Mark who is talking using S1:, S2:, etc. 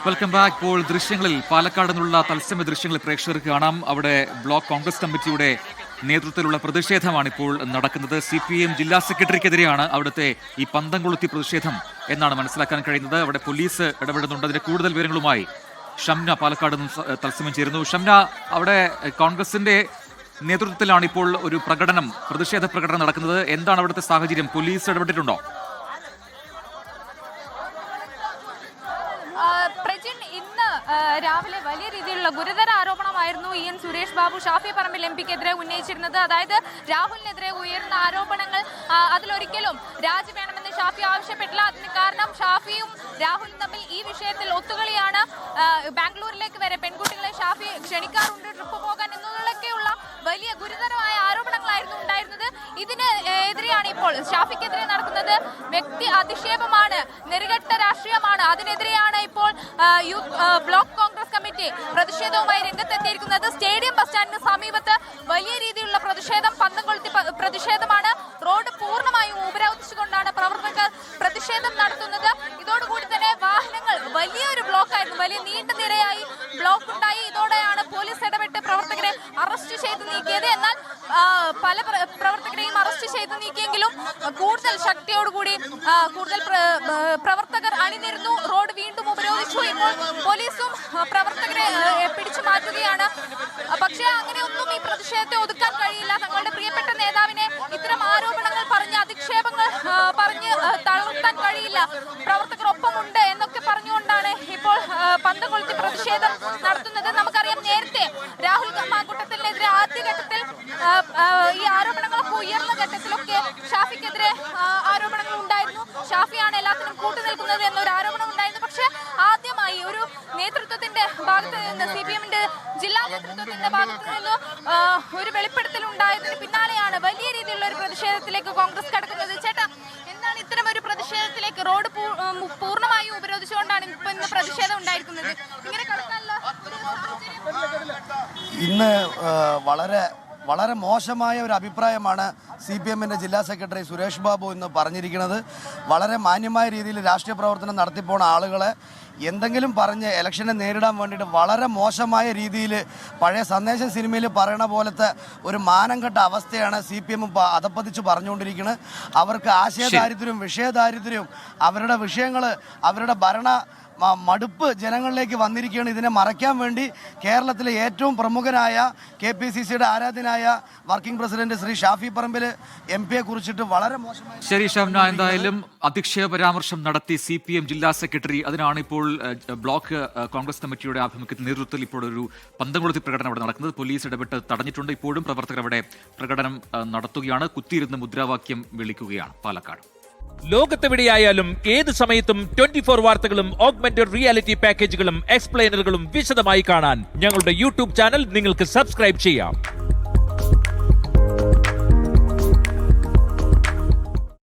S1: Welcome back. ഇപ്പോൾ ദൃശ്യങ്ങളിൽ പാലക്കാട് നിന്നുള്ള തത്സമയ ദൃശ്യങ്ങളിൽ പ്രേക്ഷകർക്ക് കാണാം. അവിടെ ബ്ലോക്ക് കോൺഗ്രസ് കമ്മിറ്റിയുടെ നേതൃത്വത്തിലുള്ള പ്രതിഷേധമാണ് ഇപ്പോൾ നടക്കുന്നത്. CPM ജില്ലാ സെക്രട്ടറിക്കെതിരെയാണ് അവിടുത്തെ ഈ പന്തം കൊളുത്തി പ്രതിഷേധം എന്നാണ് മനസ്സിലാക്കാൻ കഴിയുന്നത്. അവിടെ പോലീസ് ഇടപെടുന്നുണ്ട്. അതിന്റെ കൂടുതൽ വിവരങ്ങളുമായി ഷംന പാലക്കാട് നിന്ന് തത്സമയം ചേരുന്നു. ഷംന, അവിടെ കോൺഗ്രസിന്റെ നേതൃത്വത്തിലാണ് ഇപ്പോൾ ഒരു പ്രതിഷേധ പ്രകടനം നടക്കുന്നത്. എന്താണ് അവിടുത്തെ സാഹചര്യം? പോലീസ് ഇടപെട്ടിട്ടുണ്ടോ?
S2: രാവിലെ വലിയ രീതിയിലുള്ള ഗുരുതര ആരോപണമായിരുന്നു EN സുരേഷ് ബാബു ഷാഫി പറമ്പിൽ MPക്കെതിരെ ഉന്നയിച്ചിരുന്നത്. അതായത് രാഹുലിനെതിരെ ഉയർന്ന ആരോപണങ്ങൾ അതിലൊരിക്കലും രാജി വേണമെന്ന് ഷാഫി ആവശ്യപ്പെട്ടില്ല. അതിന് കാരണം ഷാഫിയും രാഹുലും തമ്മിൽ ഈ വിഷയത്തിൽ ഒത്തുകളിയാണ്. ബാംഗ്ലൂരിലേക്ക് വരെ പെൺകുട്ടികളെ ഷാഫി ക്ഷണിക്കാറുണ്ട് ട്രിപ്പ് പോകാൻ എന്നതൊക്കെയുള്ള വലിയ ഗുരുതരമായ ആരോപണങ്ങളായിരുന്നു ഉണ്ടായിരുന്നത്. ഇതിന് എതിരെയാണ് ഇപ്പോൾ ഷാഫിക്കെതിരെ നടക്കുന്നത്. വ്യക്തി അധിക്ഷേപമാണ്, നെറുകെട്ട രാഷ്ട്രീയമാണ്. അതിനെതിരെയാണ് ഇപ്പോൾ ബ്ലോക്ക് കോൺഗ്രസ് കമ്മിറ്റി പ്രതിഷേധവുമായി രംഗത്തെത്തിയിരിക്കുന്നത്. സ്റ്റേഡിയം ബസ് സ്റ്റാൻഡിന് സമീപത്ത് വലിയ രീതിയിലുള്ള പ്രതിഷേധം, പന്തം കൊളുത്തി പ്രതിഷേധമാണ്. റോഡ് പൂർണ്ണമായും ഉപരോധിച്ചുകൊണ്ടാണ് പ്രവർത്തകർ പ്രതിഷേധം നടത്തുന്നത്. ഇതോടുകൂടി തന്നെ വാഹനങ്ങൾ വലിയൊരു ബ്ലോക്കായിരുന്നു, വലിയ നീണ്ട നിരയായി ബ്ലോക്ക് ഉണ്ടായി. ഇതോടെയാണ് പോലീസ് ഇടപെട്ട് പ്രവർത്തകരെ അറസ്റ്റ് ചെയ്ത് നീക്കിയത്. എന്നാൽ പല പ്രവർത്തകരെയും അറസ്റ്റ് ചെയ്ത് നീക്കിയെങ്കിലും കൂടുതൽ ശക്തിയോടുകൂടി കൂടുതൽ പ്രവർത്തകർ അണിനിരുന്നു. റോഡ് വീണ്ടും ഉപരോധിച്ചു. ഇപ്പോൾ പോലീസും പ്രവർത്തകരെ പിടിച്ചു മാറ്റുകയാണ്. പക്ഷേ അങ്ങനെയൊന്നും ഈ പ്രതിഷേധത്തെ ഒതുക്കാൻ കഴിയില്ല. തങ്ങളുടെ പ്രിയപ്പെട്ട നേതാവിനെ ഇത്തരം ആരോപണങ്ങൾ പറഞ്ഞ് അധിക്ഷേപങ്ങൾ പറഞ്ഞ് തളർത്താൻ കഴിയില്ല. പ്രവർത്തകർ ഒപ്പമുണ്ട് എന്നൊക്കെ പറഞ്ഞുകൊണ്ടാണ് ഇപ്പോൾ പന്തം കൊളുത്തി പ്രതിഷേധം നടത്തുന്നത്. നമുക്കറിയാം, നേരത്തെ രാഹുൽ മാങ്കൂട്ടത്തിനെതിരെ ആദ്യഘട്ടത്തിൽ ഈ ആരോപണങ്ങളൊക്കെ ഉയർന്ന ഘട്ടത്തിലൊക്കെ ഷാഫിക്കെതിരെ ആരോപണങ്ങൾ ഉണ്ടായിരുന്നു. ഷാഫിയാണ് എല്ലാത്തിനും കൂട്ടുനിൽക്കുന്നത് എന്നൊരു ആരോപണം ഉണ്ടായിരുന്നു. പക്ഷെ ആദ്യമായി ഒരു നേതൃത്വത്തിന്റെ ഭാഗത്ത് നിന്ന്, CPMന്റെ ജില്ലാ നേതൃത്വത്തിന്റെ ഭാഗത്ത് നിന്ന് ഒരു വെളിപ്പെടുത്തൽ ഉണ്ടായതിന് പിന്നാലെയാണ് വലിയ രീതിയിലുള്ള ഒരു പ്രതിഷേധത്തിലേക്ക് കോൺഗ്രസ് കടക്കുന്നത്. ചേട്ടാ, എന്താണ് ഇത്തരം ഒരു പ്രതിഷേധത്തിലേക്ക്? റോഡ് പൂർണ്ണമായും ഉപരോധിച്ചുകൊണ്ടാണ് ഇന്ന് പ്രതിഷേധം ഉണ്ടായിരിക്കുന്നത്. ഇങ്ങനെ കടക്കാനുള്ള ഒരു സാഹചര്യം
S3: ഇന്ന് വളരെ മോശമായ ഒരു അഭിപ്രായമാണ് CPMന്റെ ജില്ലാ സെക്രട്ടറി സുരേഷ് ബാബു ഇന്ന് പറഞ്ഞിരിക്കുന്നത്. വളരെ മാന്യമായ രീതിയിൽ രാഷ്ട്രീയ പ്രവർത്തനം നടത്തിപ്പോണ ആളുകളെ എന്തെങ്കിലും പറഞ്ഞ് ഇലക്ഷനെ നേരിടാൻ വേണ്ടിയിട്ട് വളരെ മോശമായ രീതിയിൽ പഴയ സന്ദേശം സിനിമയിൽ പറയണ പോലത്തെ ഒരു മാനം കെട്ട അവസ്ഥയാണ് CPM അധപ്പതിച്ച് പറഞ്ഞുകൊണ്ടിരിക്കുന്നത്. അവർക്ക് ആശയദാരിദ്ര്യവും വിഷയദാരിദ്ര്യവും അവരുടെ വിഷയങ്ങൾ, അവരുടെ മടുപ്പ് ജനങ്ങളിലേക്ക് വന്നിരിക്കുകയാണ്. ഇതിനെ മറയ്ക്കാൻ വേണ്ടി കേരളത്തിലെ ഏറ്റവും പ്രമുഖനായ KPCCയുടെ ആരാധനായ വർക്കിംഗ് പ്രസിഡന്റ് ശ്രീ ഷാഫി പറമ്പിൽ MPയെ കുറിച്ചിട്ട് വളരെ മോശമായി.
S1: ശരി ഷംന, എന്തായാലും അധിക്ഷേപ പരാമർശം നടത്തി CPM ജില്ലാ സെക്രട്ടറി. അതിനാണ് ഇപ്പോൾ ബ്ലോക്ക് കോൺഗ്രസ് കമ്മിറ്റിയുടെ ആഭിമുഖ്യത്തിൽ നേതൃത്വത്തിൽ ഇപ്പോൾ ഒരു പന്തം കൊളുത്തി പ്രകടനം അവിടെ നടക്കുന്നത്. പോലീസ് ഇടപെട്ട് തടഞ്ഞിട്ടുണ്ട്. ഇപ്പോഴും പ്രവർത്തകർ അവിടെ പ്രകടനം നടത്തുകയാണ്. കുത്തിയിരുന്ന് മുദ്രാവാക്യം വിളിക്കുകയാണ്. പാലക്കാട്
S4: ലോകത്തെവിടെയായാലും ഏത് സമയത്തും 24 വാർത്തകളും ഓഗ്മെന്റഡ് റിയാലിറ്റി പാക്കേജുകളും എക്സ്പ്ലെയിനറുകളും വിശദമായി കാണാൻ ഞങ്ങളുടെ YouTube ചാനൽ നിങ്ങൾക്ക് സബ്സ്ക്രൈബ് ചെയ്യാം.